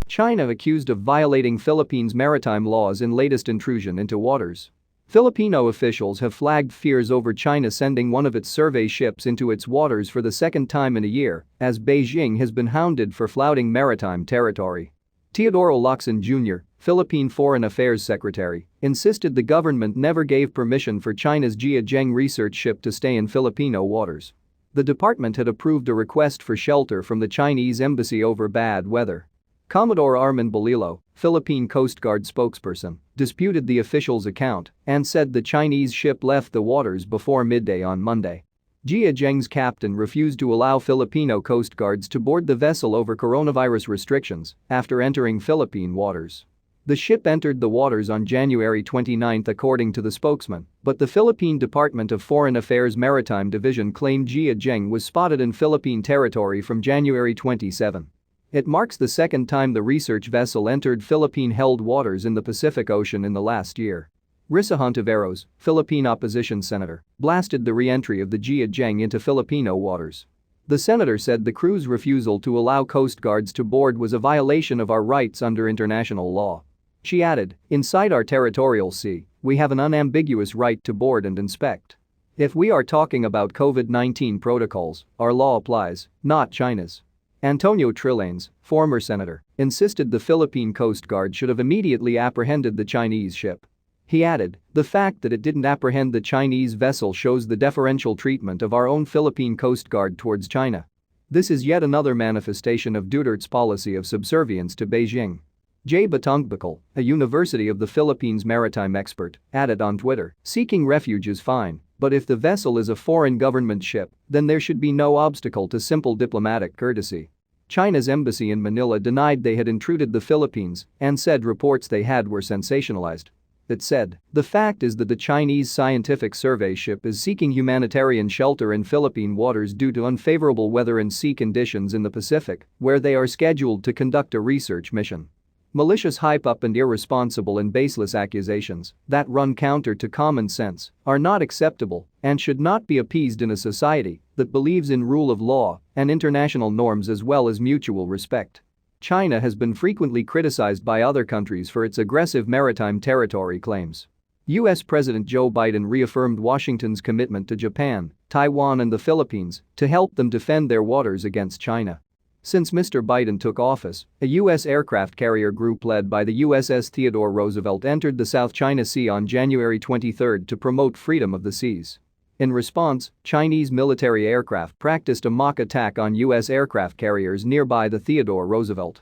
China accused of violating Philippines' maritime laws in latest intrusion into waters. Filipino officials have flagged fears over China sending one of its survey ships into its waters for the second time in a year, as Beijing has been hounded for flouting maritime territory. Teodoro Locsin Jr., Philippine Foreign Affairs Secretary, insisted the government never gave permission for China's Jiazheng research ship to stay in Filipino waters. The department had approved a request for shelter from the Chinese embassy over bad weather. Commodore Armin Balilo, Philippine Coast Guard spokesperson, disputed the official's account and said the Chinese ship left the waters before midday on Monday. Jiazheng's captain refused to allow Filipino Coast Guards to board the vessel over coronavirus restrictions after entering Philippine waters. The ship entered the waters on January 29 according to the spokesman, but the Philippine Department of Foreign Affairs Maritime Division claimed Jiazheng was spotted in Philippine territory from January 27. It marks the second time the research vessel entered Philippine-held waters in the Pacific Ocean in the last year. Risa Hontiveros, Philippine opposition senator, blasted the re-entry of the Jiazheng into Filipino waters. The senator said the crew's refusal to allow Coast Guards to board was a violation of our rights under international law. She added, "Inside our territorial sea, we have an unambiguous right to board and inspect. If we are talking about COVID-19 protocols, our law applies, not China's." Antonio Trillanes, former senator, insisted the Philippine Coast Guard should have immediately apprehended the Chinese ship. He added, "The fact that it didn't apprehend the Chinese vessel shows the deferential treatment of our own Philippine Coast Guard towards China. This is yet another manifestation of Duterte's policy of subservience to Beijing." Jay Batongbakal, a University of the Philippines maritime expert, added on Twitter, "Seeking refuge is fine, but if the vessel is a foreign government ship, then there should be no obstacle to simple diplomatic courtesy." China's embassy in Manila denied they had intruded the Philippines and said reports they had were sensationalized. It said, "The fact is that the Chinese scientific survey ship is seeking humanitarian shelter in Philippine waters due to unfavorable weather and sea conditions in the Pacific, where they are scheduled to conduct a research mission." Malicious hype-up and irresponsible and baseless accusations that run counter to common sense are not acceptable and should not be appeased in a society that believes in rule of law and international norms as well as mutual respect. China has been frequently criticized by other countries for its aggressive maritime territory claims. U.S. President Joe Biden reaffirmed Washington's commitment to Japan, Taiwan and the Philippines to help them defend their waters against China. Since Mr. Biden took office, a U.S. aircraft carrier group led by the USS Theodore Roosevelt entered the South China Sea on January 23 to promote freedom of the seas. In response, Chinese military aircraft practiced a mock attack on U.S. aircraft carriers nearby the Theodore Roosevelt.